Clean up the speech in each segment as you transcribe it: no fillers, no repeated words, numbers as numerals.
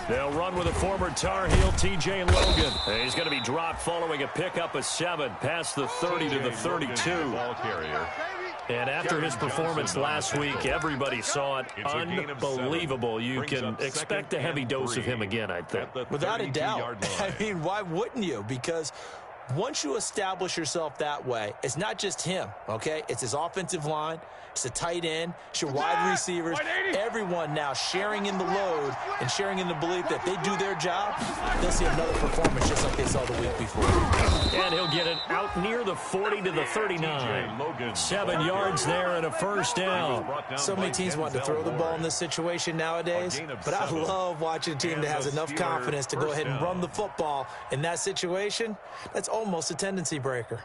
They'll run with a former Tar Heel, T.J. Logan. He's going to be dropped following a pickup of 7 past the 30 to the 32. Ball carrier. And after his performance last week, everybody saw it. Unbelievable. You can expect a heavy dose of him again, I think. Without a doubt. I mean, why wouldn't you? Because once you establish yourself that way, it's not just him, okay? It's his offensive line. It's the tight end. It's your wide receivers. Everyone now sharing in the load and sharing in the belief that they do their job, they'll see another performance just like they saw the week before. And he'll get it out near the 40 to the 39. 7 yards there and a first down. So many teams want to throw the ball in this situation nowadays, but I love watching a team that has enough confidence to go ahead and run the football. In that situation, that's almost a tendency breaker.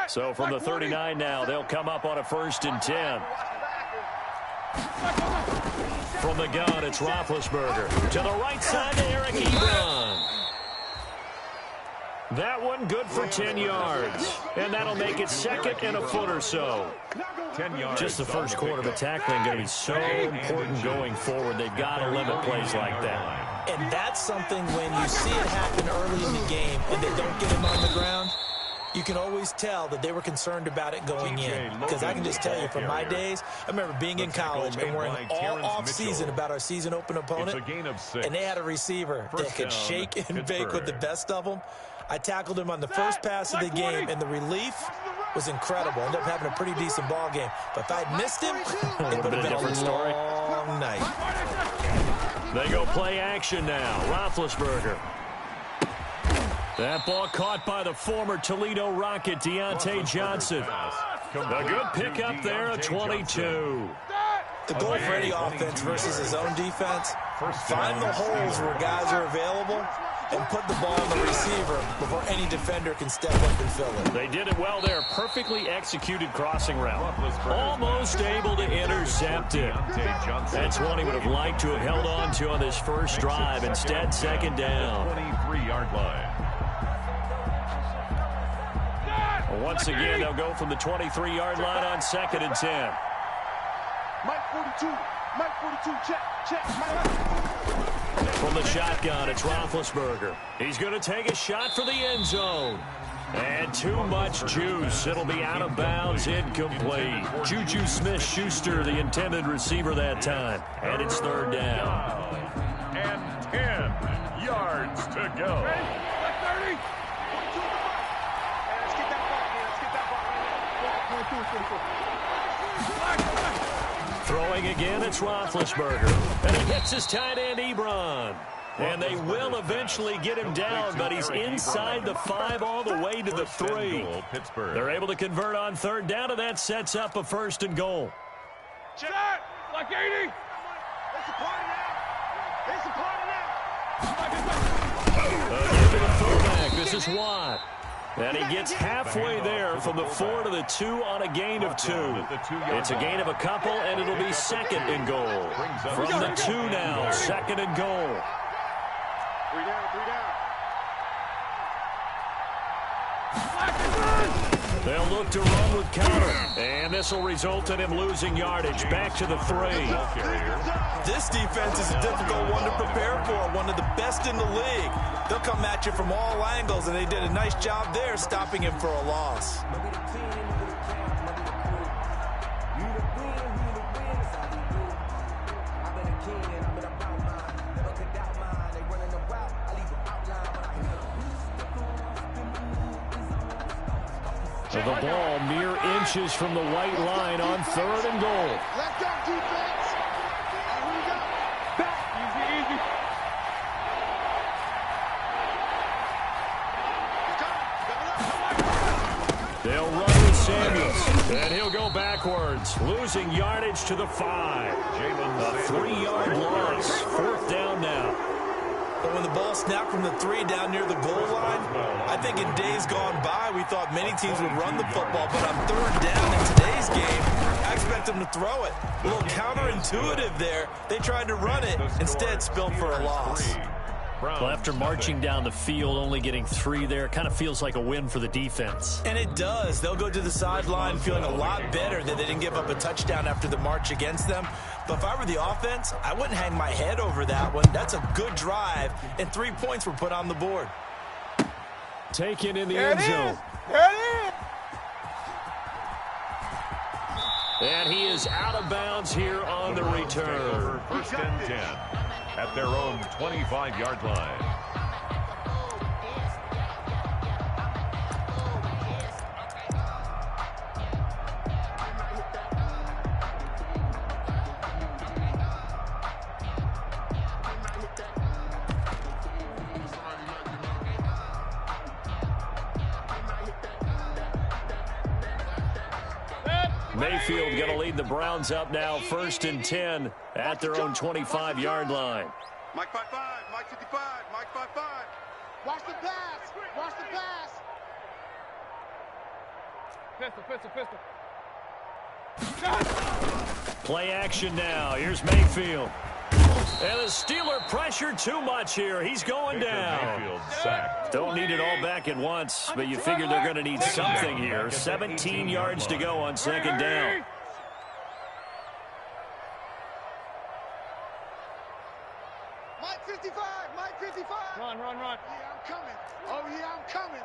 So from the 39 now, they'll come up on a 1st and 10. From the gun, it's Roethlisberger. To the right side to Eric Ebron. That one good for 10 yards. And that'll make it 2nd and a foot or so. 10 yards. Just the first quarter, but tackling going to be so important going forward. They've got to limit plays like that. And that's something when you see it happen early in the game and they don't get him on the ground, you can always tell that they were concerned about it going in. Because I can just tell you, from my days, I remember being in college and worrying all off-season about our season-open opponent, and they had a receiver that could shake and bake with the best of them. I tackled him on the first pass of the game, and the relief was incredible. Ended up having a pretty decent ball game. But if I'd missed him, it would have been a long night. They go play action now. Roethlisberger. That ball caught by the former Toledo Rocket, Deontay Johnson. A good pickup there at 22. The goal for any offense versus his own defense, find the holes where guys are available and put the ball on the receiver before any defender can step up and fill it. They did it well there. Perfectly executed crossing route. Almost able to intercept it. That's one he would have liked to have held on to on this first drive. Instead, 2nd down. 23-yard line. Once again, they'll go from the 23-yard line on 2nd and 10. Mike 42, Mike 42, check, Mike. From the shotgun, it's Roethlisberger. He's going to take a shot for the end zone. And too much juice. It'll be out of bounds, incomplete. Juju Smith-Schuster, the intended receiver that time. And it's 3rd down. And 10 yards to go. Throwing again, it's Roethlisberger. And he hits his tight end, Ebron. And they will eventually get him down, but he's inside the 5 all the way to the 3. They're able to convert on 3rd down, and that sets up a 1st and goal. Check! Like 80! It's a party now! It's a party now! Give it a throwback. This is Watt. And he gets halfway there from the 4 to the 2 on a gain of 2. It's a gain of a couple, and it'll be 2nd and goal. From the 2 now, 2nd and goal. 3 down, 3 down. They'll look to run with counter. And this will result in him losing yardage. Back to the 3. This defense is a difficult one to prepare for. One of the best in the league. They'll come at you from all angles, and they did a nice job there stopping him for a loss. So the ball mere inches from the white line on 3rd and goal. Let go, defense. Here we go. Back. Easy, easy. They'll run with Samuels, and he'll go backwards, losing yardage to the 5. A 3-yard loss. 4th down now. But when the ball snapped from the 3 down near the goal line, I think in days gone by, we thought many teams would run the football. But on 3rd down in today's game, I expect them to throw it. A little counterintuitive there. They tried to run it, instead spilled for a loss. Browns, Well, after marching down the field, only getting 3 there, kind of feels like a win for the defense. And it does. They'll go to the sideline feeling a lot better that they didn't give up a touchdown after the march against them. But if I were the offense, I wouldn't hang my head over that one. That's a good drive, and 3 points were put on the board. Taken in the end zone. There it is. And he is out of bounds here on the return. First and 10 at their own 25-yard line. Mayfield going to lead the Browns up now, first and 10 at their own 25-yard line. Mike 5-5, Mike 55, Mike 5-5. Watch the pass, watch the pass. Pistol. Play action now. Here's Mayfield. And the Steeler pressure too much here. He's going down. Mayfield sacked. Don't need it all back at once, but you figure they're going to need something here. 17 yards to go on second down. Mike 55, Mike 55. Run. Yeah, I'm coming. Oh, yeah, I'm coming.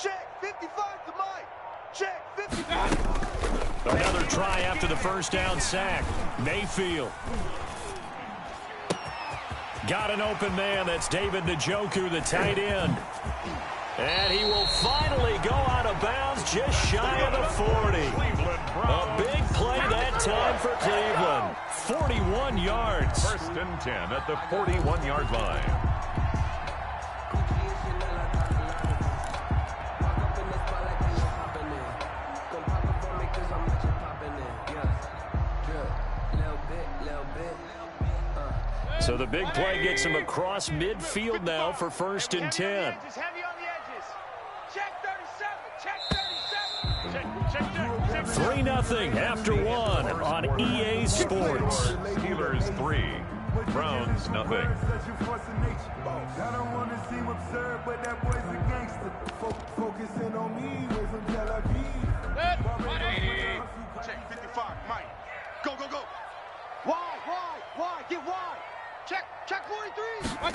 Check 55 to Mike. Check 55. Another try after the first down sack. Mayfield. Got an open man. That's David Njoku, the tight end. And he will finally go out of bounds just shy of the 40. A big play that time for Cleveland. 41 yards. First and 10 at the 41-yard line. So the big play gets him across midfield now for first and 10. Heavy on the edges. Check 37. Check 37. 3-0 after 1 on EA Sports. Steelers 3, Browns nothing. I don't want to seem absurd, but that boy's a gangster. Focusing on me, way from Tel Aviv. 180. Check 55, Mike. Go. Why? Get wide. Check 43.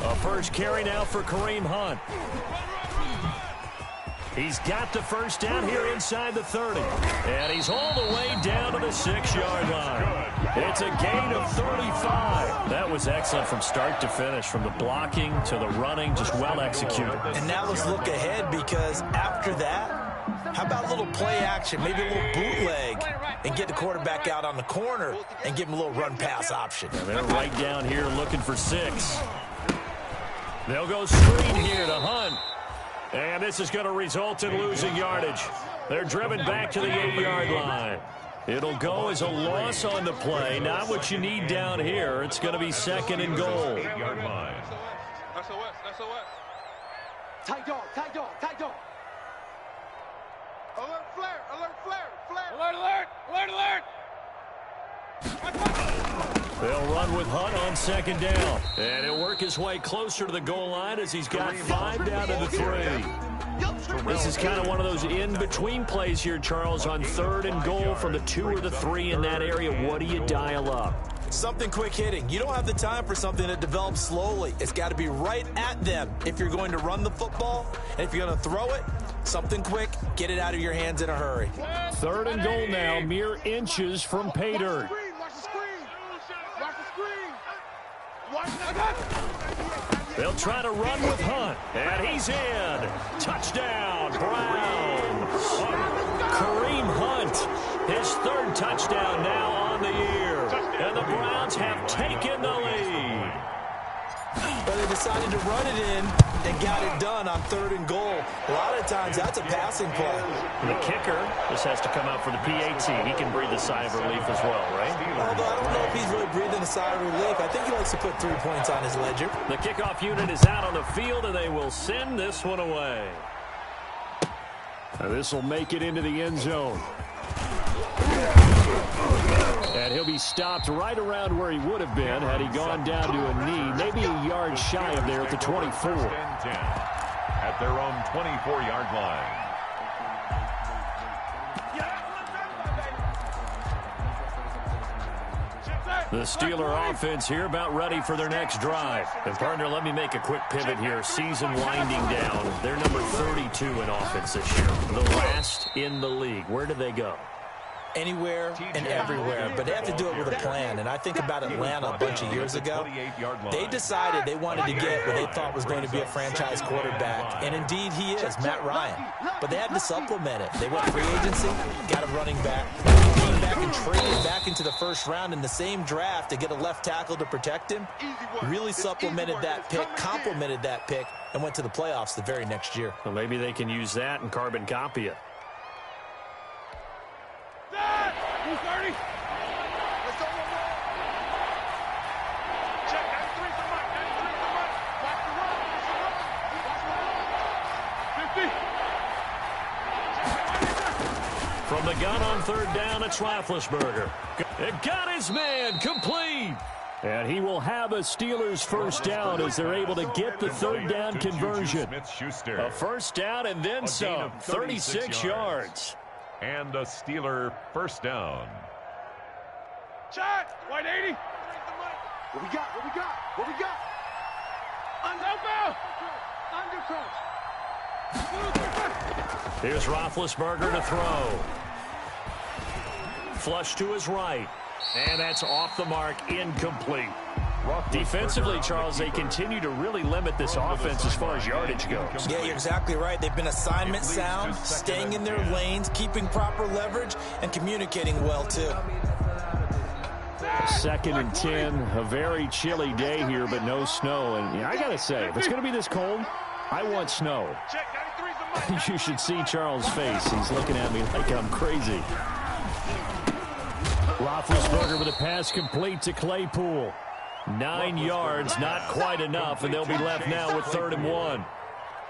A first carry now for Kareem Hunt. He's got the first down here inside the 30. And he's all the way down to the 6-yard line. It's a gain of 35. That was excellent from start to finish, from the blocking to the running, just well executed. And now let's look ahead, because after that, how about a little play action, maybe a little bootleg, and get the quarterback out on the corner and give him a little run-pass option. And they're right down here looking for 6. They'll go screen here to Hunt. And this is going to result in losing yardage. They're driven back to the 8-yard line. It'll go as a loss on the play. Not what you need down here. It's going to be second and goal. 8-yard line. SOS. Tight dog. Alert. They'll run with Hunt on second down. And he'll work his way closer to the goal line as he's got 5 down to the 3. This is kind of one of those in-between plays here, Charles, on third and goal from the 2 or the 3 in that area. What do you dial up? Something quick hitting. You don't have the time for something that develops slowly. It's got to be right at them if you're going to run the football. And if you're going to throw it, something quick, get it out of your hands in a hurry. Third and goal now, mere inches from pay dirt. They'll try to run with Hunt, and he's in. Touchdown, Browns. Kareem Hunt, his 3rd touchdown now on the year. And the Browns have taken the lead. But they decided to run it in and got it done on 3rd and goal. A lot of times that's a passing play. The kicker just has to come out for the PAT. He can breathe a sigh of relief as well, right? Although I don't know if he's really breathing a sigh of relief. I think he likes to put 3 points on his ledger. The kickoff unit is out on the field, and they will send this one away. This will make it into the end zone. And he'll be stopped right around where he would have been had he gone down to a knee, maybe a yard shy of there at the 24. At their own 24-yard line. The Steeler offense here about ready for their next drive. And, partner, let me make a quick pivot here. Season winding down. They're number 32 in offense this year. The last in the league. Where do they go? Anywhere and everywhere, but they have to do it with a plan. And I think about Atlanta a bunch of years ago. They decided they wanted to get what they thought was going to be a franchise quarterback, and indeed he is, Matt Ryan. But they had to supplement it. They went free agency, got a running back, came back and traded back into the first round in the same draft to get a left tackle to protect him. Really supplemented that pick, complemented that pick, and went to the playoffs the very next year. Well, maybe they can use that and carbon copy it. 230. Let's go, check 93 for Mike. 93 for Mike. Watch the run. Watch the run. 50. From the gun on third down, it's Roethlisberger. It got his man complete. And he will have a Steelers first down as they're able to get the third down conversion. A first down and then some. 36 yards. And a Steeler first down. Shot! White 80! What we got? What we got? What we got? Under Here's Roethlisberger to throw. Flush to his right. And that's off the mark, incomplete. Defensively, Charles, they continue to really limit this offense as far as yardage goes. Yeah, you're exactly right. They've been assignment sound, staying in their lanes, keeping proper leverage, and communicating well, too. 2nd and 10, a very chilly day here, but no snow. And I got to say, if it's going to be this cold, I want snow. You should see Charles' face. He's looking at me like I'm crazy. Roethlisberger with a pass complete to Claypool. 9 yards, not quite enough, and they'll be left now with 3rd and 1.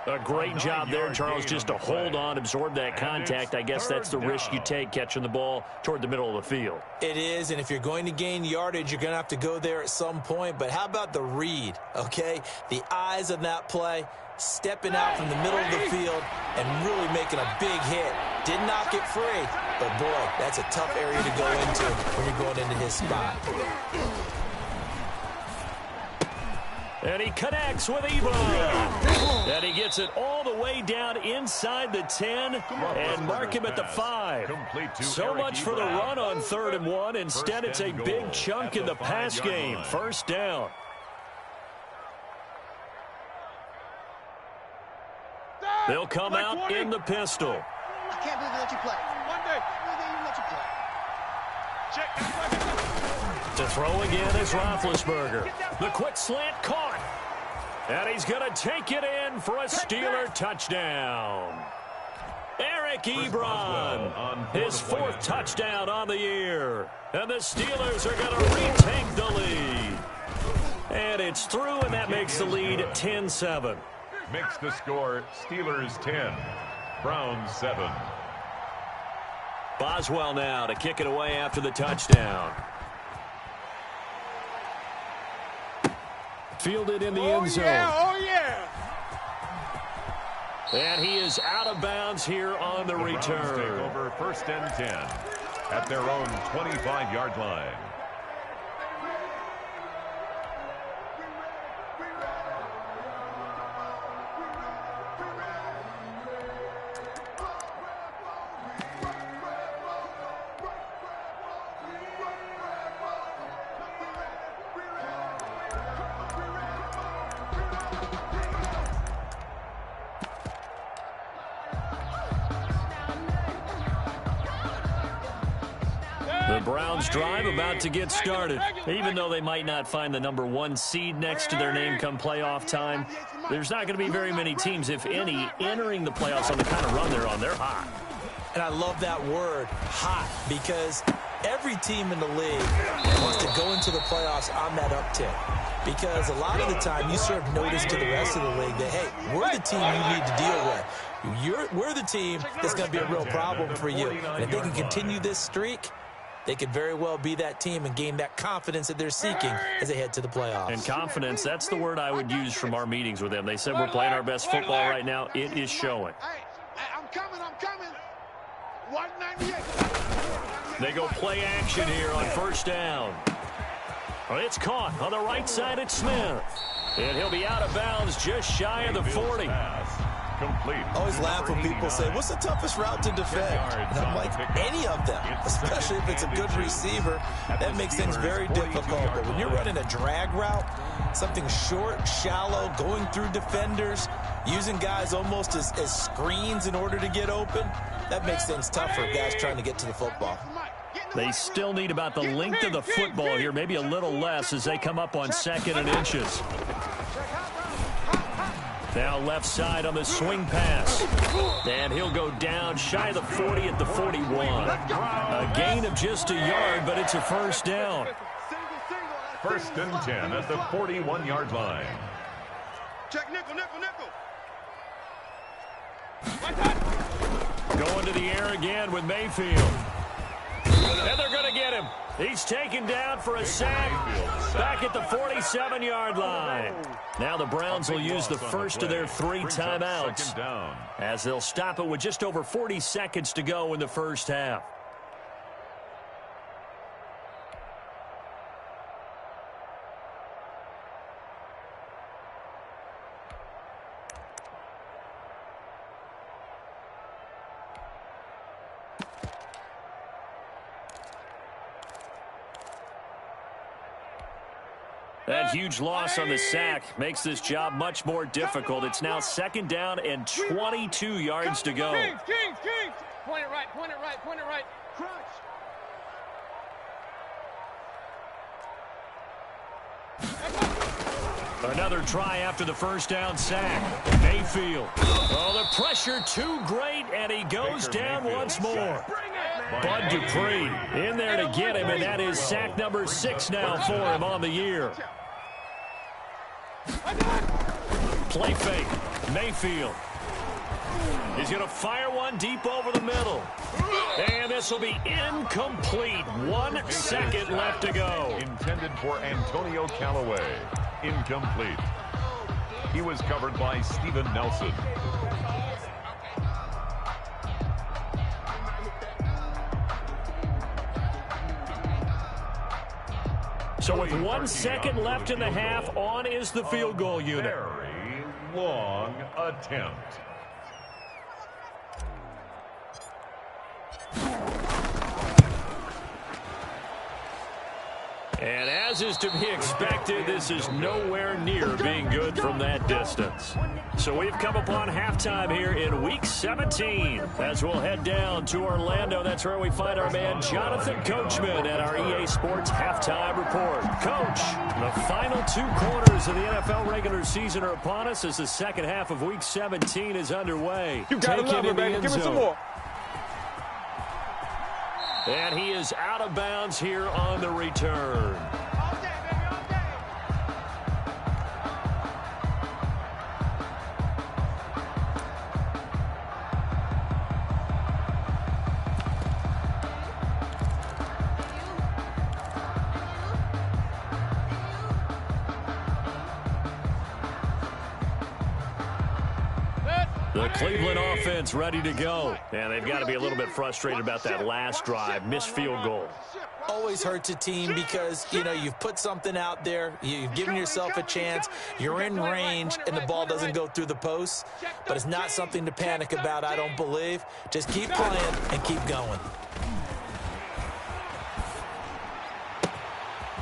A great job there, Charles, just to hold on, absorb that contact. I guess that's the risk you take catching the ball toward the middle of the field. It is, and if you're going to gain yardage, you're going to have to go there at some point. But how about the read, okay? The eyes of that play, stepping out from the middle of the field and really making a big hit. Did not get free, but, boy, that's a tough area to go into when you're going into his spot. And he connects with Ebron. And he gets it all the way down inside the 10 and mark him at the 5. So much for the run on 3rd and 1. Instead, it's a big chunk in the pass game. First down. They'll come out in the pistol. I can't believe they let you play. Monday. I can't believe they even let you play. Check. To throw again is Roethlisberger. The quick slant caught. And he's going to take it in for a Steeler touchdown. Eric Ebron, his 4th touchdown on the year. And the Steelers are going to retake the lead. And it's through, and that makes the lead 10-7. Makes the score Steelers 10, Browns 7. Boswell now to kick it away after the touchdown. Fielded in the end zone. Oh, yeah. And he is out of bounds here on the return. Take over 1st and 10 at their own 25-yard line. The Browns drive about to get started. Even though they might not find the number 1 seed next to their name come playoff time, there's not going to be very many teams, if any, entering the playoffs on the kind of run they're on. They're hot. And I love that word, hot, because every team in the league wants to go into the playoffs on that uptick. Because a lot of the time you serve notice to the rest of the league that, hey, we're the team you need to deal with. we're the team that's going to be a real problem for you. And if they can continue this streak, they could very well be that team and gain that confidence that they're seeking as they head to the playoffs. And confidence, that's the word I would use from our meetings with them. They said we're playing our best football right now. It is showing. I'm coming. 198. They go play action here on first down. It's caught on the right side. It's Smith. And he'll be out of bounds just shy of the 40. Complete. Always laugh when people say, what's the toughest route to defend? And I'm like, any of them, especially if it's a good receiver. That makes things very difficult. But when you're running a drag route, something short, shallow, going through defenders, using guys almost as screens in order to get open, that makes things tough for guys trying to get to the football. They still need about the length of the football here, maybe a little less as they come up on 2nd and inches. Now left side on the swing pass. And he'll go down shy of the 40 at the 41. A gain of just a yard, but it's a first down. 1st and 10 at the 41-yard line. Check nickel. Going to the air again with Mayfield. And they're going to get him. He's taken down for a sack back at the 47-yard line. Now the Browns will use the first of their 3 timeouts as they'll stop it with just over 40 seconds to go in the first half. That huge loss on the sack makes this job much more difficult. It's now 2nd down and 22 yards to go. Kings. Point it right. Crunch. Another try after the first down sack. Mayfield. Oh, the pressure too great, and he goes down once more. Bud Dupree in there to get him, and that is sack number 6 now for him on the year. Play fake. Mayfield. He's going to fire one deep over the middle. And this will be incomplete. 1 second left to go. Intended for Antonio Callaway. Incomplete. He was covered by Steven Nelson. So with 1 second left in the half, on is the field goal unit. Very long attempt. And as is to be expected, this is nowhere near being good from that distance. So we've come upon halftime here in Week 17. As we'll head down to Orlando, that's where we find our man Jonathan Coachman at our EA Sports Halftime Report. Coach, the final 2 quarters of the NFL regular season are upon us as the second half of Week 17 is underway. You gotta love it, baby. Give me some more. And he is out of bounds here on the return. The Cleveland offense ready to go. And they've got to be a little bit frustrated about that last drive. Missed field goal. Always hurts a team because, you know, you've put something out there. You've given yourself a chance. You're in range, and the ball doesn't go through the posts. But it's not something to panic about, I don't believe. Just keep playing and keep going.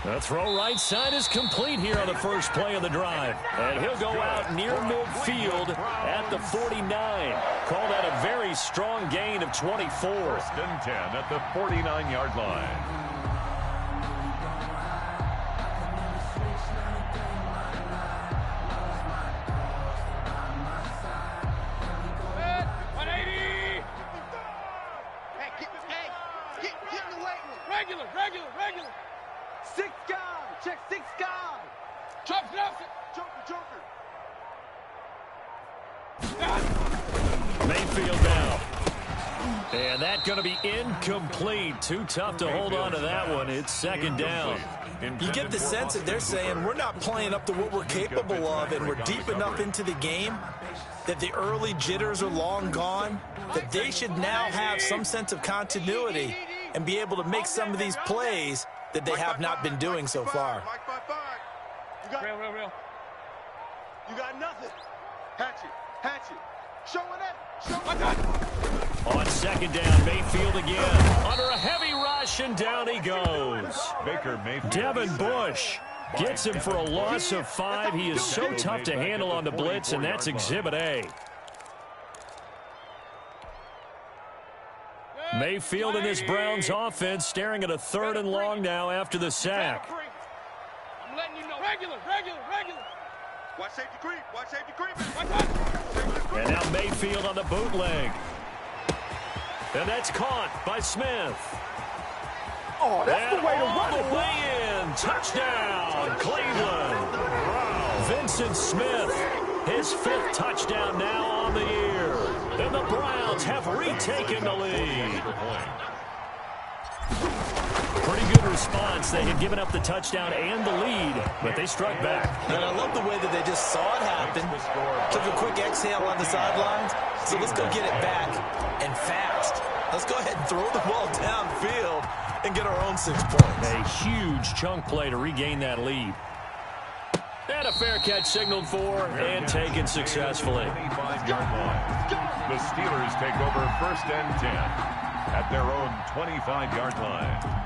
The throw right side is complete here on the first play of the drive. And he'll go out near midfield at the 49. Call that a very strong gain of 24. 1st and 10 at the 49-yard line. Regular. 6 guy. Check 6 guy. Joker. Mayfield now. And that's going to be incomplete. Too tough to hold on to that one. It's second down. You get the sense that they're saying we're not playing up to what we're capable of, and we're deep enough into the game that the early jitters are long gone, that they should now have some sense of continuity and be able to make some of these plays that they have not been doing so far. Real. You got nothing. Hatchet. Showing that. On second down, Mayfield again. Under a heavy rush, and down he goes. Devin Bush gets him for a loss of 5. He is so tough to handle on the blitz, and that's Exhibit A. Mayfield and this Browns offense staring at a 3rd and long now after the sack. I'm letting you know. Regular. Watch safety creep. And now Mayfield on the bootleg. And that's caught by Smith. Oh, that's the way to run it. All the way in. Touchdown, Cleveland. Vincent Smith, his 5th touchdown now on the year. And the Browns have retaken the lead. Pretty good response. They had given up the touchdown and the lead, but they struck back. And I love the way that they just saw it happen. Took a quick exhale on the sidelines. So let's go get it back and fast. Let's go ahead and throw the ball downfield and get our own 6 points. A huge chunk play to regain that lead. And a fair catch signaled for and taken successfully. The Steelers take over 1st and 10 at their own 25-yard line.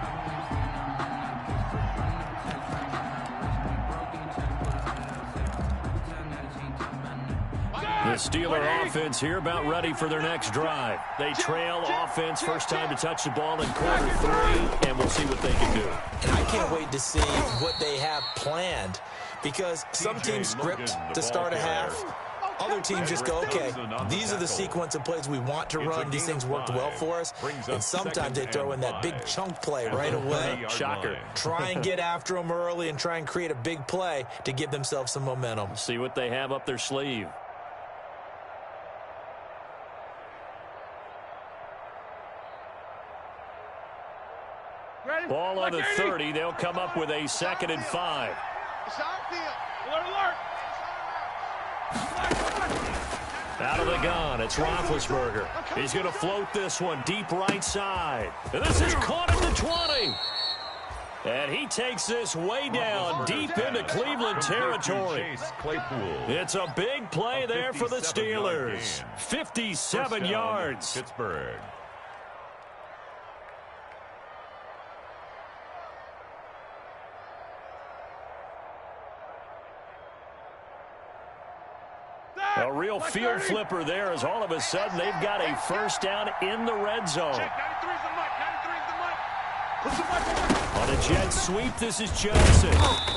The Steeler offense here about ready for their next drive. They trail offense, first time to touch the ball in quarter 3, and we'll see what they can do. And I can't wait to see what they have planned, because some teams script to start a half. Other teams just go, okay, these are the sequence of plays we want to run. These things worked well for us. And sometimes they throw in that big chunk play right away. Shocker. Try and get after them early and try and create a big play to give themselves some momentum. See what they have up their sleeve. Ball on the 30. They'll come up with a 2nd and 5. It's our field. Alert. Out of the gun, it's Roethlisberger. He's going to float this one deep right side. And this is caught at the 20. And he takes this way down deep into Cleveland territory. It's a big play there for the Steelers. 57 yards. Pittsburgh. A real field flipper there, as all of a sudden they've got a 1st down in the red zone. On a jet sweep, this is Johnson.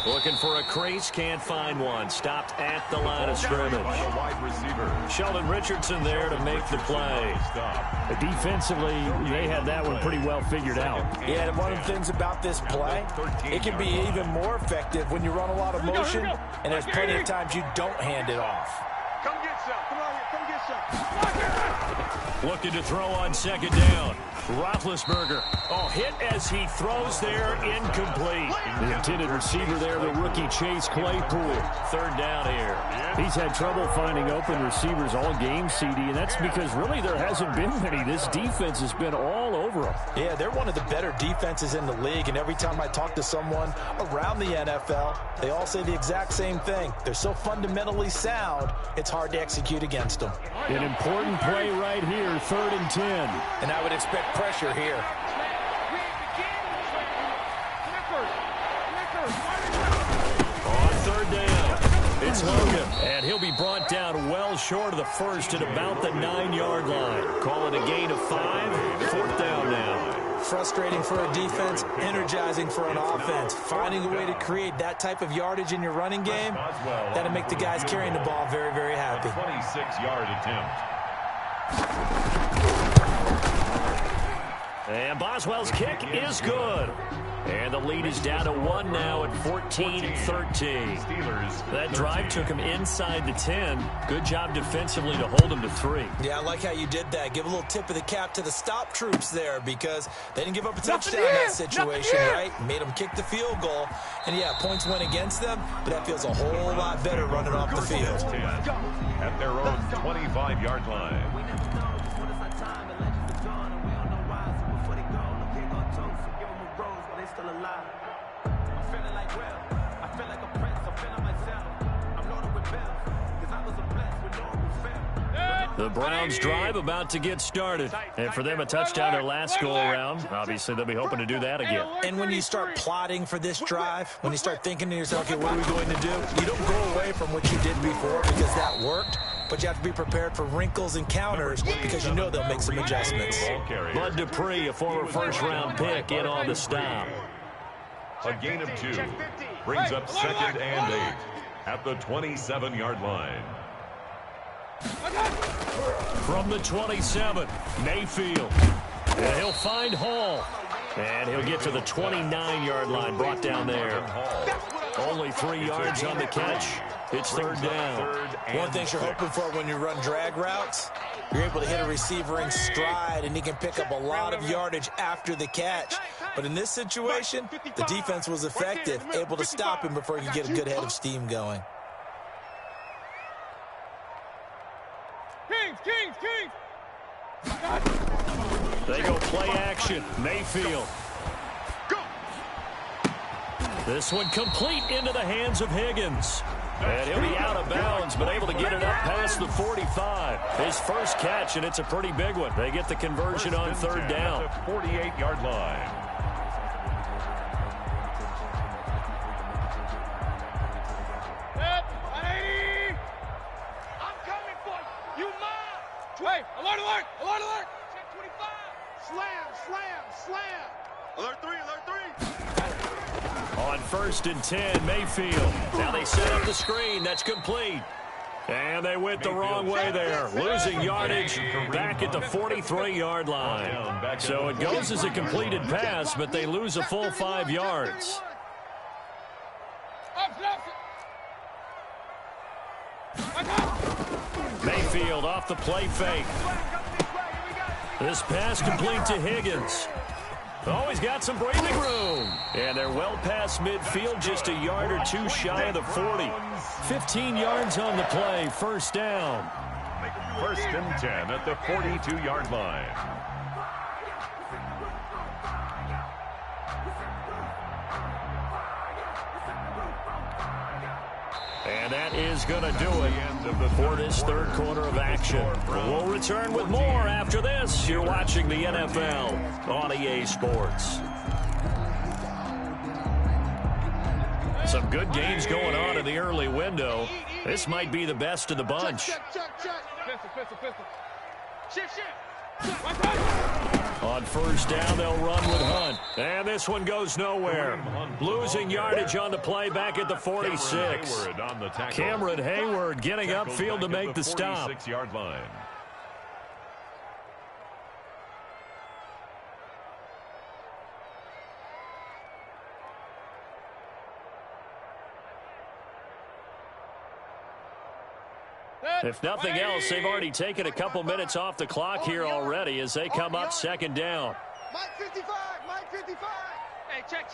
Looking for a crease, can't find one. Stopped at the line of scrimmage. Sheldon Richardson there to make the play. Defensively, they had that one pretty well figured out. Yeah, and one of the things about this play, it can be even more effective when you run a lot of motion, and there's plenty of times you don't hand it off. Come get some. Come on here. Come get some. Looking to throw on 2nd down. Roethlisberger. Oh, hit as he throws there, incomplete. The intended receiver there, the rookie Chase Claypool. 3rd down here. He's had trouble finding open receivers all game, CD, and that's because really there hasn't been many. This defense has been all over them. Yeah, they're one of the better defenses in the league, and every time I talk to someone around the NFL, they all say the exact same thing. They're so fundamentally sound, it's hard to execute against them. An important play right here, 3rd and 10. And I would expect pressure here. On 3rd down, it's Logan, and he'll be brought down well short of the 1st at about the 9-yard line. Call it a gain of 5, 4th down now. Frustrating for a defense, energizing for an offense. Finding a way to create that type of yardage in your running game, that'll make the guys carrying the ball very, very happy. 26-yard attempt. And Boswell's kick is good. And the lead is down to 1 now at 14-13. That drive took him inside the 10. Good job defensively to hold him to 3. Yeah, I like how you did that. Give a little tip of the cap to the stop troops there because they didn't give up a touchdown in that situation, right? Made them kick the field goal. And, yeah, points went against them, but that feels a whole lot better running off the field. At their own 25-yard line. The Browns drive about to get started. And for them, a touchdown their last go-around. Obviously, they'll be hoping to do that again. And when you start plotting for this drive, when you start thinking to yourself, okay, what are we going to do? You don't go away from what you did before because that worked. But you have to be prepared for wrinkles and counters because you know they'll make some adjustments. Bud Dupree, a former first-round pick, in on the stop. A gain of 2 brings up 2nd and 8 at the 27-yard line. From the 27, Mayfield. And he'll find Hall. And he'll get to the 29-yard line, brought down there. Only 3 yards on the catch. It's 3rd down. One thing you're hoping for when you run drag routes, you're able to hit a receiver in stride, and he can pick up a lot of yardage after the catch. But in this situation, the defense was effective, able to stop him before he could get a good head of steam going. Kings! They go play action. Mayfield. This one complete into the hands of Higgins. And he'll be out of bounds, but able to get it up past the 45. His first catch, and it's a pretty big one. They get the conversion on 3rd down. 48-yard line. I'm coming for you. You mine. Hey, alert. Check 25. Slam. Alert 3. On 1st and 10, Mayfield. Now they set up the screen. That's complete. And they went the wrong way there. Losing yardage back at the 43-yard line. So it goes as a completed pass, but they lose a full 5 yards. Mayfield off the play fake. This pass complete to Higgins. Oh, he's got some breathing room. And they're well past midfield, just a yard or 2 shy of the 40. 15 yards on the play, 1st down. 1st and 10 at the 42-yard line. And that is going to do it for this 3rd quarter of action. We'll return with more after this. You're watching the NFL on EA Sports. Some good games going on in the early window. This might be the best of the bunch. Check. Pistol. Shift. On 1st down, they'll run with Hunt. And this one goes nowhere. Losing yardage on the play back at the 46. Cameron Hayward getting upfield to make the stop. 46-yard line. If nothing else, they've already taken a couple minutes off the clock here already as they come up 2nd down. Mike 55. Hey, check.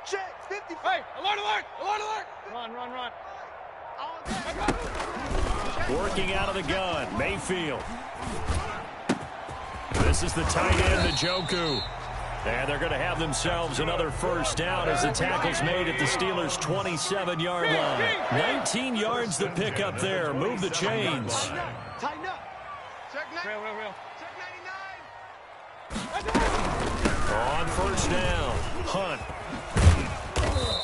Check 55. Hey, alert. Run. Working out of the gun, Mayfield. This is the tight end, Njoku. And they're going to have themselves another 1st down as the tackle's made at the Steelers' 27-yard line. 19 yards to pick up there. Move the chains. Tighten up. Check 90. Real. Check 99. On 1st down, Hunt.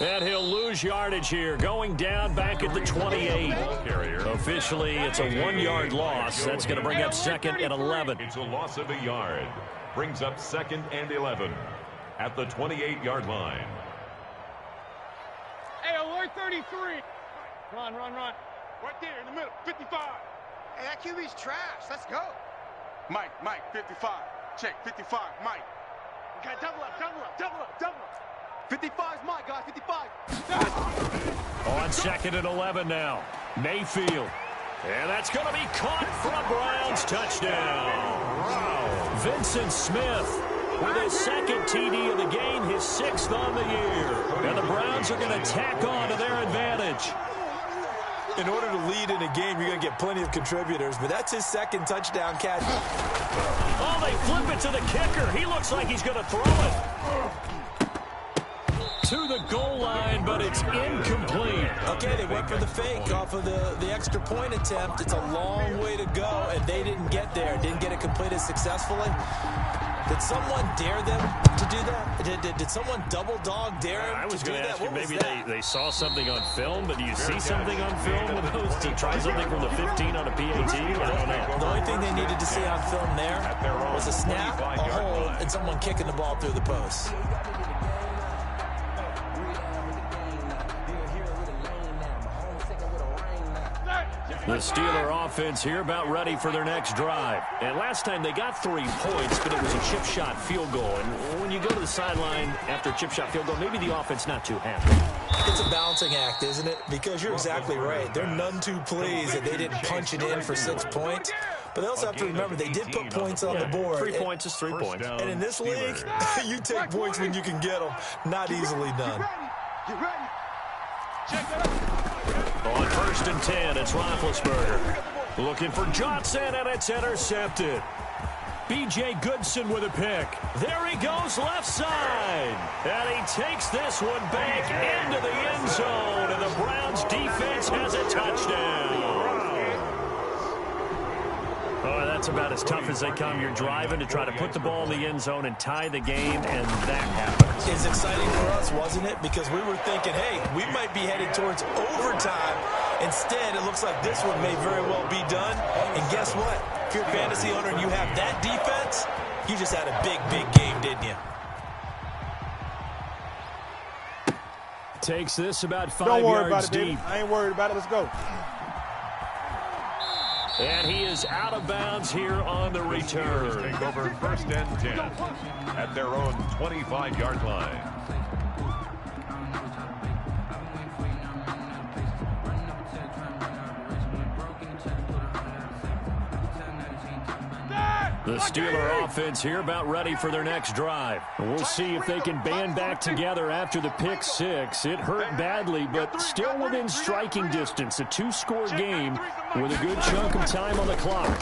And he'll lose yardage here, going down back at the 28. Officially, it's a 1-yard loss. That's going to bring up 2nd and 11. It's a loss of a yard. Brings up 2nd and 11 at the 28-yard line. Hey, alert 33. Run. Right there in the middle. 55. Hey, that QB's trash. Let's go. Mike, 55. Check, 55, Mike. Okay, double up, double up, double up, double up. 55's Mike, guys, 55. On 2nd and 11 now. Mayfield. And that's going to be caught for a Browns touchdown. Wow. Vincent Smith with his 2nd TD of the game, his 6th on the year. And the Browns are going to tack on to their advantage. In order to lead in a game, you're going to get plenty of contributors, but that's his 2nd touchdown catch. Oh, they flip it to the kicker. He looks like he's going to throw it to the goal line, but it's incomplete. Okay, they went for the fake off of the extra point attempt. It's a long way to go, and they didn't get there. Didn't get it completed successfully. Did someone dare them to do that? Did someone double dog dare him I was to do going to that? ask you, What maybe was they saw something on film, but do you see something on film with those? Did he try something from the 15 on a PAT? I don't know. The only thing they needed to see on film there was a snap, a hole, and someone kicking the ball through the post. The Steeler offense here about ready for their next drive. And last time they got 3 points, but it was a chip shot field goal. And when you go to the sideline after a chip shot field goal, maybe the offense not too happy. It's a balancing act, isn't it? Because you're exactly right. They're none too pleased that they didn't punch it in for 6 points. But they also have to remember they did put points on the board. 3 points is 3 points. And in this league, you take points when you can get them. Not easily done. Get ready. Check that out. On 1st and 10, it's Roethlisberger. Looking for Johnson, and it's intercepted. B.J. Goodson with a pick. There he goes left side. And he takes this one back into the end zone. And the Browns defense has a touchdown. Oh, that's about as tough as they come. You're driving to try to put the ball in the end zone and tie the game, and that happens. It's exciting for us, wasn't it? Because we were thinking, hey, we might be headed towards overtime. Instead, it looks like this one may very well be done. And guess what? If you're a fantasy owner and you have that defense, you just had a big, big game, didn't you? Takes this about 5 Don't worry yards about it, deep. baby. I ain't worried about it. Let's go. And he is out of bounds here on the return. Take over 1st and 10 at their own 25-yard line. The Steeler offense here about ready for their next drive. We'll see if they can band back together after the pick 6. It hurt badly, but still within striking distance. A 2-score game with a good chunk of time on the clock.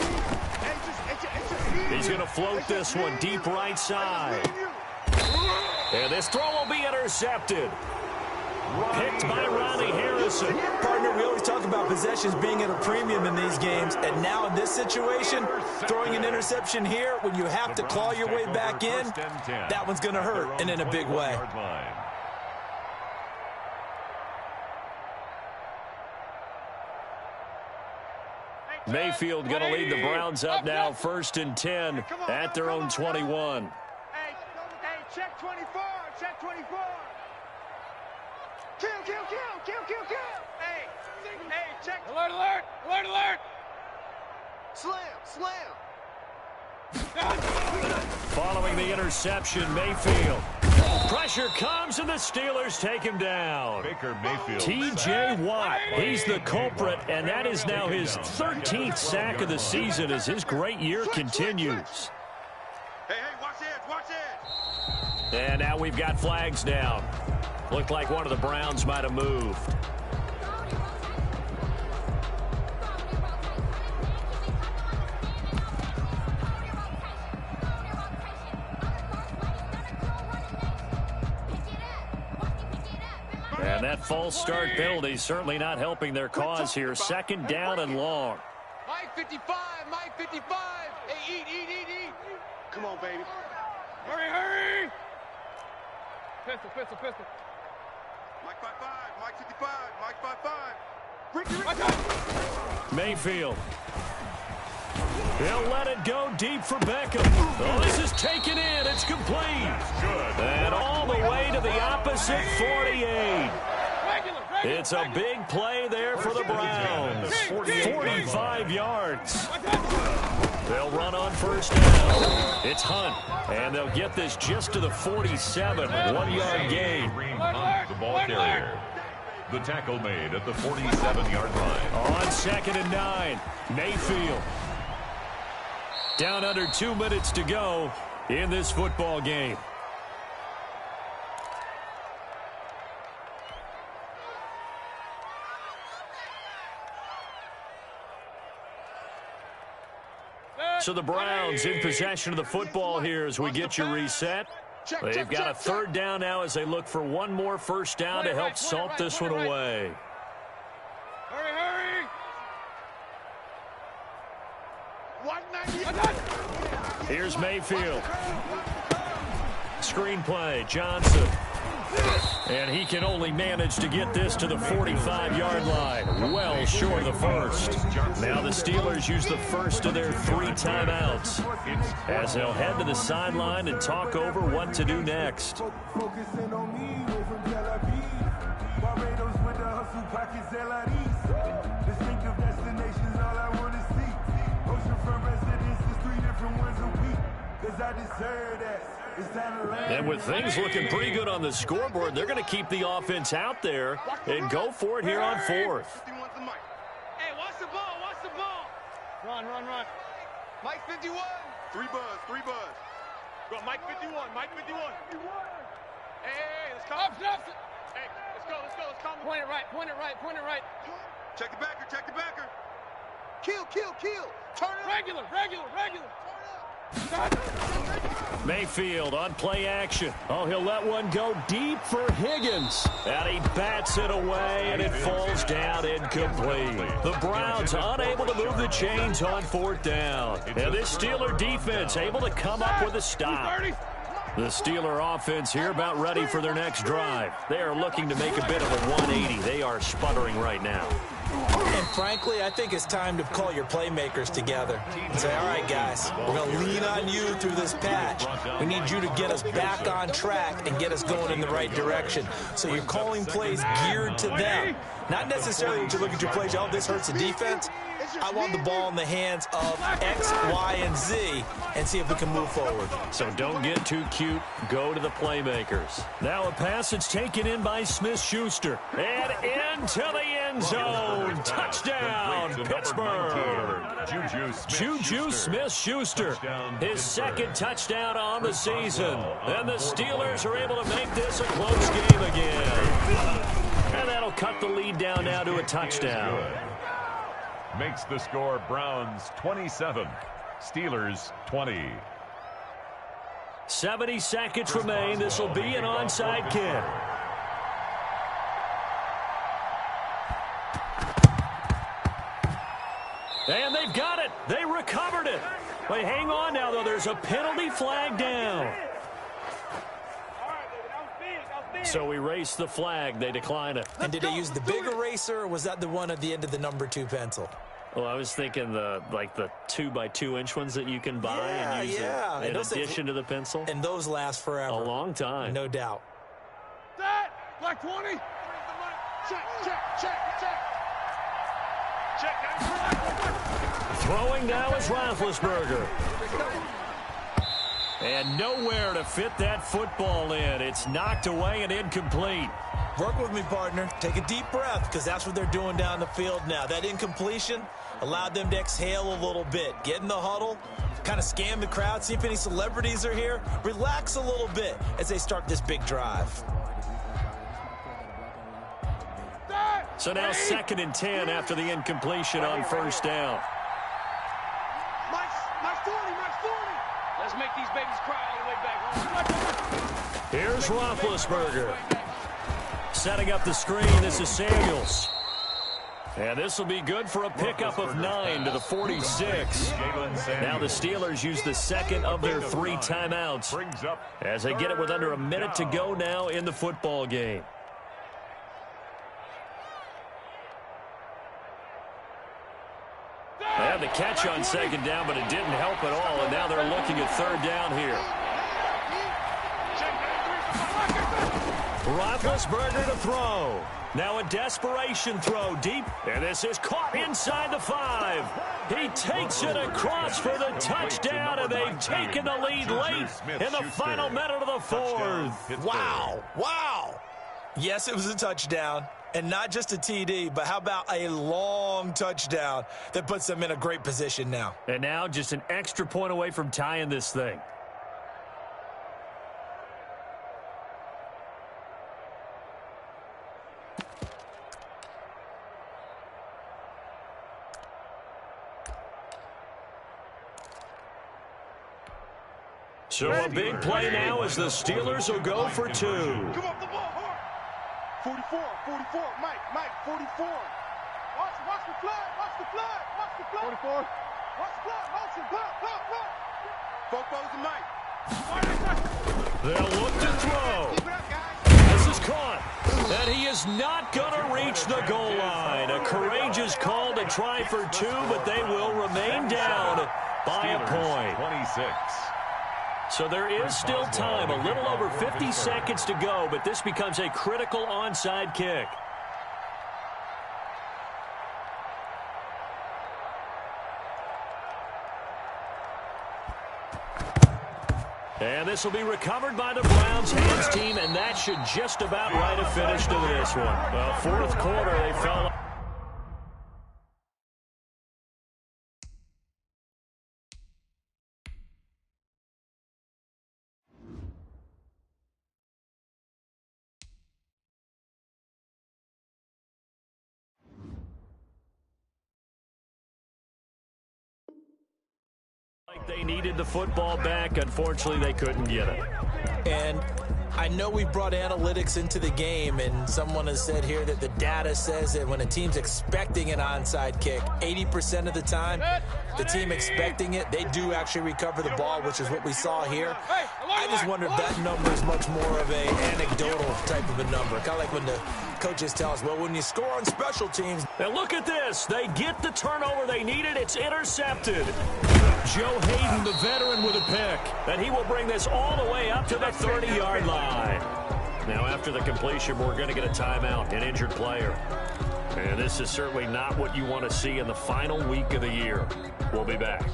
He's going to float this one deep right side. And this throw will be intercepted. Picked by Ronnie Harrison. Partner, we always talk about possessions being at a premium in these games, and now in this situation, throwing an interception here when you have to claw your way back in, that one's going to hurt, and in a big way. Mayfield going to lead the Browns up now, 1st and 10 at their own 21. Hey, check 24, check 24. Kill, kill, kill, kill, kill, kill. Hey, check. Alert, alert, alert, alert. Slam, slam. Following the interception, Mayfield. Pressure comes, and the Steelers take him down. Baker Mayfield. T.J. Watt, he's the culprit, and that is now his 13th sack of the season as his great year continues. Hey, watch it, watch it. And now we've got flags down. Looked like one of the Browns might have moved. And that false start penalty certainly not helping their cause here. 2nd down and long. Mike 55, Mike 55. Hey, eat. Come on, baby. Hurry, hurry. Pistol. Mike 55, Mike 55, Mike 55. Ricky. Mayfield. They'll let it go deep for Beckham. Oh, this is taken in. It's complete. Good. And all the way to the opposite 48. Regular. It's a big play there for the Browns. 45 yards. They'll run on first down. It's Hunt, and they'll get this just to the 47. 1-yard gain. Hunt, the ball carrier. The tackle made at the 47-yard line. On 2nd and 9, Mayfield. Down under 2 minutes to go in this football game. So the Browns in possession of the football here as we get you reset. They've got a 3rd down now as they look for one more first down to help salt this one away. Hurry, hurry! Here's Mayfield. Screenplay, Johnson. And he can only manage to get this to the 45-yard line. Well short of the first. Now the Steelers use the first of their 3 timeouts as they'll head to the sideline and talk over what to do next. Focusing on me, way from Tel Aviv. Barbados with the hustle pockets, LIDs. Distinctive destinations, all I want to see. Oceanfront residences, 3 different ones a week. Cause I deserve that. And with things looking pretty good on the scoreboard, they're going to keep the offense out there and go for it here on 4th. Hey, watch the ball, watch the ball. Run. Mike 51. 3 buzz. Go, Mike 51, Mike 51. Hey, let's come. Hey, let's go. Point it right. Check the backer. Kill. Turn it up. Regular. Mayfield on play action. Oh, he'll let one go deep for Higgins. And he bats it away, and it falls down incomplete. The Browns unable to move the chains on 4th down. And this Steeler defense able to come up with a stop. The Steeler offense here about ready for their next drive. They are looking to make a bit of a 180. They are sputtering right now. And frankly, I think it's time to call your playmakers together and say, all right, guys, we're going to lean on you through this patch. We need you to get us back on track and get us going in the right direction. So you're calling plays geared to them. Not necessarily when you look at your plays, oh, this hurts the defense. I want the ball in the hands of X, Y, and Z and see if we can move forward. So don't get too cute. Go to the playmakers. Now a pass that's taken in by Smith-Schuster. And into the end zone. Touchdown, Pittsburgh. Juju Smith-Schuster. His 2nd touchdown on the season. And the Steelers are able to make this a close game again. And that'll cut the lead down now to a touchdown. Makes the score Browns 27, Steelers 20. 70 seconds remain. This will be an onside kick. And they've got it. They recovered it. Wait, hang on now, though. There's a penalty flag down. So erase the flag. They decline it. And did they use the big eraser, or was that the one at the end of the number 2 pencil? Well, I was thinking the 2x2-inch ones that you can buy and use in addition to the pencil. And those last forever. A long time. No doubt. That, like 20. Check. Throwing now is Roethlisberger. And nowhere to fit that football in. It's knocked away and incomplete. Work with me, partner. Take a deep breath, because that's what they're doing down the field now. That incompletion allowed them to exhale a little bit. Get in the huddle, kind of scan the crowd, see if any celebrities are here. Relax a little bit as they start this big drive. So now 2nd and 10 after the incompletion on first down. Mike's 40. Let's make these babies cry all the way back home. Here's Roethlisberger. Setting up the screen, this is Samuels. And this will be good for a pickup of 9 to the 46. Now the Steelers use the 2nd of their 3 timeouts as they get it with under a minute to go now in the football game. They had the catch on 2nd down, but it didn't help at all, and now they're looking at 3rd down here. Roethlisberger to throw. Now a desperation throw deep, and this is caught inside the 5. He takes it across for the touchdown, and they've taken the lead late in the final minute of the 4th. Wow. Wow. Yes, it was a touchdown, and not just a TD, but how about a long touchdown that puts them in a great position now. And now just an extra point away from tying this thing. So a big play now as the Steelers will go for 2. Come up the ball hard. 44, Mike, 44. Watch the flag, watch the flag. 44. Watch the flag, motion, pop. Focus and Mike. They'll look to throw. This is caught. And he is not going to reach the goal line. A courageous call to try for 2, but they will remain down by a point. 26. So there is still time, a little over 50 seconds to go, but this becomes a critical onside kick. And this will be recovered by the Browns hands team, and that should just about write a finish to this one. Well, 4th quarter, they fell. They needed the football back. Unfortunately, they couldn't get it. And I know we brought analytics into the game, and someone has said here that the data says that when a team's expecting an onside kick, 80% of the time, the team expecting it, they do actually recover the ball, which is what we saw here. I just wonder if that number is much more of an anecdotal type of a number. Kind of like when the coaches tell us, well, when you score on special teams. And look at this. They get the turnover they needed. It's intercepted. Joe Hayden, the veteran, with a pick. And he will bring this all the way up to the 30-yard line. Now, after the completion, we're going to get a timeout, an injured player. And this is certainly not what you want to see in the final week of the year. We'll be back.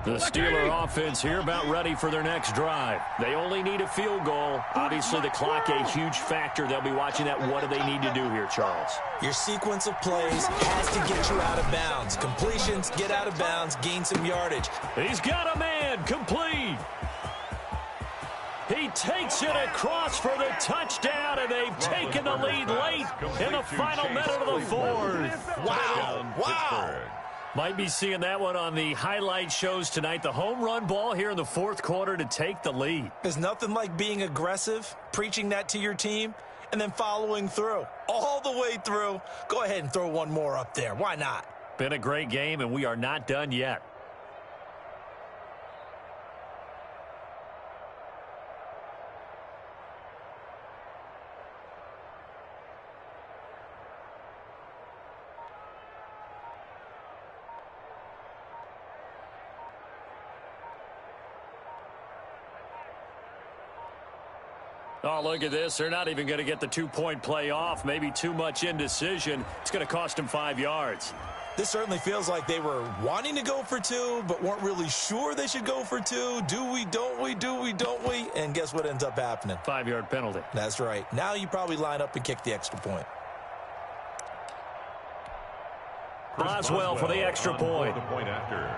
The Steeler offense here about ready for their next drive. They only need a field goal. Obviously, the clock a huge factor. They'll be watching that. What do they need to do here, Charles? Your sequence of plays has to get you out of bounds. Completions, get out of bounds, gain some yardage. He's got a man, complete. He takes it across for the touchdown, and they've taken the lead late in the final minute of the 4th. Wow. Might be seeing that one on the highlight shows tonight. The home run ball here in the 4th quarter to take the lead. There's nothing like being aggressive, preaching that to your team, and then following through. All the way through. Go ahead and throw one more up there. Why not? Been a great game, and we are not done yet. Oh, look at this. They're not even going to get the 2-point play off. Maybe too much indecision. It's going to cost them 5 yards. This certainly feels like they were wanting to go for 2, but weren't really sure they should go for 2. Do we, don't we, do we, don't we? And guess what ends up happening? 5-yard penalty. That's right. Now you probably line up and kick the extra point. Boswell for the extra point. The point after.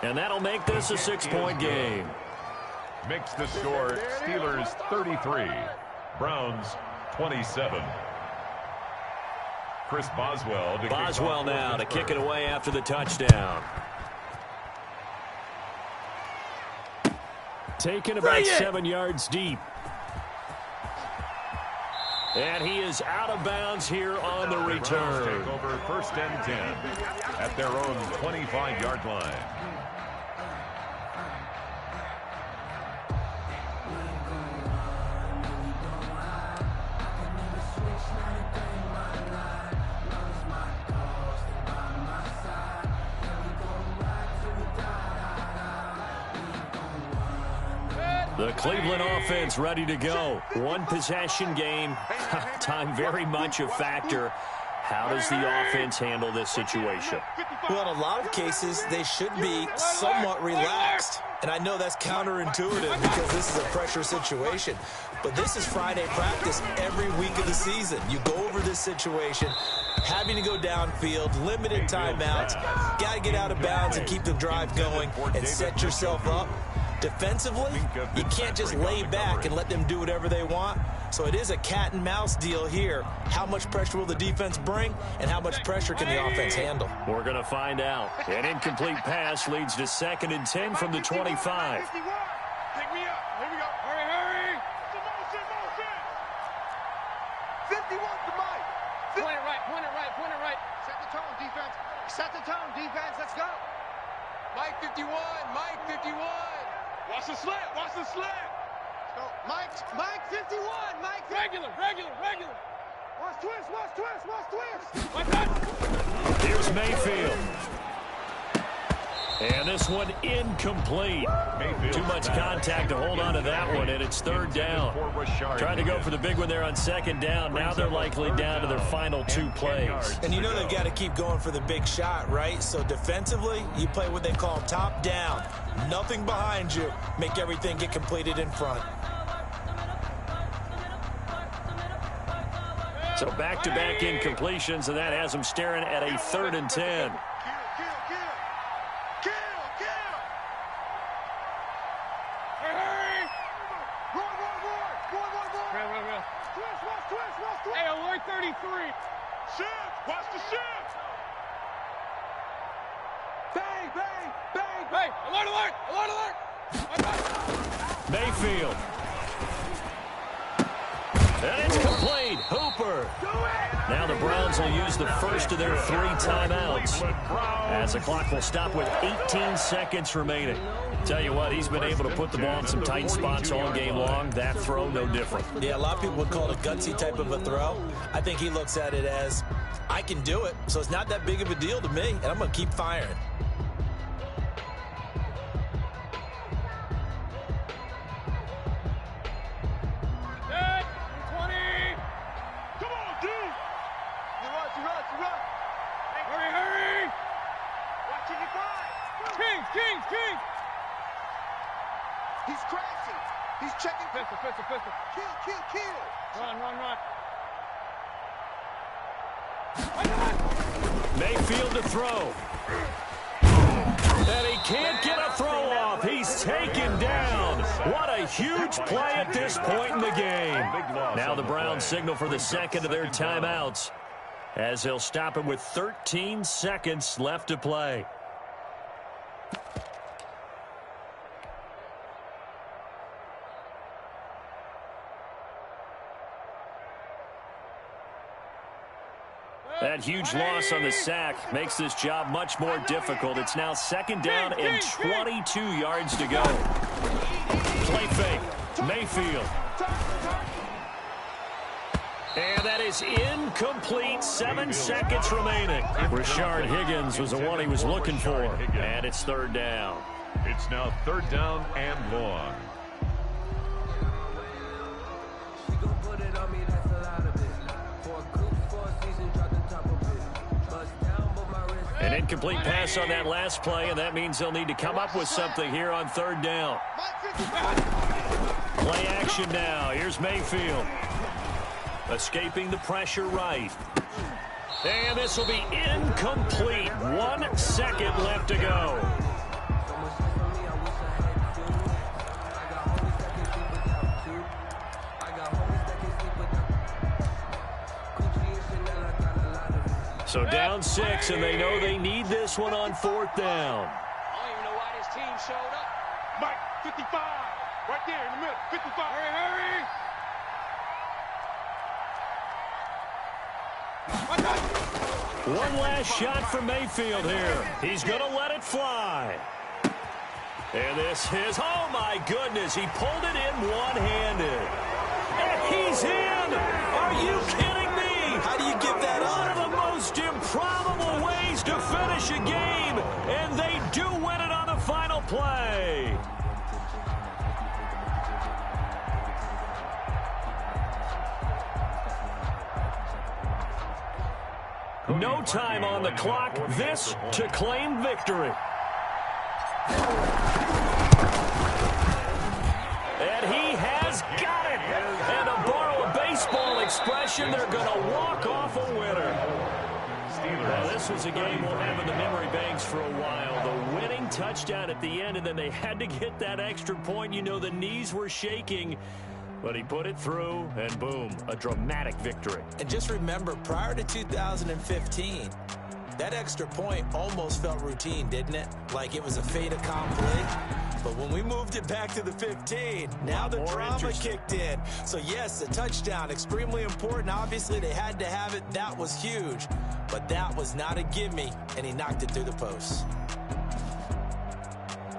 And that'll make this a 6-point game. Makes the score Steelers 33, Browns 27. Chris Boswell. Boswell now to kick it away after the touchdown. Taken about 7 yards deep. And he is out of bounds here on the return. Take over 1st and 10 at their own 25-yard line. The Cleveland offense ready to go. One possession game. Time very much a factor. How does the offense handle this situation? Well, in a lot of cases, they should be somewhat relaxed. And I know that's counterintuitive because this is a pressure situation. But this is Friday practice every week of the season. You go over this situation, having to go downfield, limited timeouts, got to get out of bounds and keep the drive going and set yourself up. Defensively, you can't just lay back and let them do whatever they want. So it is a cat and mouse deal here. How much pressure will the defense bring, and how much pressure can the offense handle? We're going to find out. An incomplete pass leads to 2nd and 10 from the 25. Pick me up. Here we go. Hurry. Motion. 51 to Mike. Point it right. Set the tone, defense. Let's go. Mike 51. Watch the slant. Let's go. Mike 51. Regular. Watch twist. Watch that. Here's Mayfield. And this one incomplete. Too much contact to hold on to that one, and it's 3rd down. Trying to go for the big one there on 2nd down. Now they're likely down to their final 2 plays. And you know they've got to keep going for the big shot, right? So defensively, you play what they call top down. Nothing behind you. Make everything get completed in front. So back-to-back incompletions, and that has them staring at a 3rd and 10. Hey, alert 33. Shift. Watch the shift. Bang. Hey, alert. Mayfield. And it's complete. Hooper. Now the Browns will use the first of their 3 timeouts, as the clock will stop with 18 seconds remaining. Tell you what, he's been able to put the ball in some tight spots all game long. That throw, no different. Yeah, a lot of people would call it a gutsy type of a throw. I think he looks at it as, I can do it, so it's not that big of a deal to me, and I'm going to keep firing. Set. 20. Come on, dude. You run. Hurry. Watch it, you King. He's crashing. He's checking. Pistol. Kill. Run. Mayfield to throw. And he can't get a throw off. He's taken down. What a huge play at this point in the game. Now the Browns signal for the 2nd of their timeouts, as they'll stop it with 13 seconds left to play. That huge loss on the sack makes this job much more difficult. It's now 2nd down and 22 yards to go. Play fake. Mayfield. And that is incomplete. 7 seconds remaining. Rashard Higgins was the one he was looking for. And it's 3rd down. It's now 3rd down and long. An incomplete pass on that last play, and that means they'll need to come up with something here on 3rd down. Play action now. Here's Mayfield. Escaping the pressure right. And this will be incomplete. 1 second left to go. So down 6, and they know they need this one on 4th down. I don't even know why this team showed up. Mike 55. Right there in the middle. 55. Hurry. One last shot for Mayfield here. He's going to let it fly. And this is, oh my goodness, he pulled it in one-handed. And he's in! Are you kidding me? How do you give that up? One of the most improbable ways to finish a game, and they do win it on the final play. No time on the clock. This to claim victory. And he has got it. And to borrow a baseball expression, they're going to walk off a winner. Now, this was a game we'll have in the memory banks for a while. The winning touchdown at the end, and then they had to get that extra point. You know, the knees were shaking, but he put it through, and boom, a dramatic victory. And just remember, prior to 2015, that extra point almost felt routine, didn't it? Like it was a fait accompli. But when we moved it back to the 15, now the drama kicked in. So, yes, a touchdown, extremely important. Obviously, they had to have it. That was huge. But that was not a gimme, and he knocked it through the post.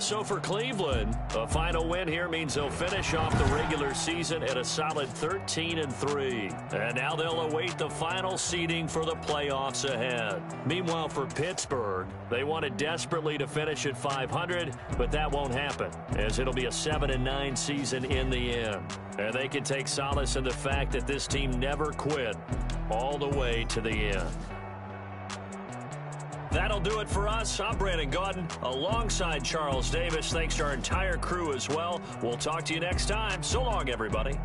So for Cleveland, a final win here means they'll finish off the regular season at a solid 13-3. And now they'll await the final seeding for the playoffs ahead. Meanwhile, for Pittsburgh, they wanted desperately to finish at 500, but that won't happen, as it'll be a 7-9 season in the end. And they can take solace in the fact that this team never quit all the way to the end. That'll do it for us. I'm Brandon Gaudin alongside Charles Davis. Thanks to our entire crew as well. We'll talk to you next time. So long, everybody.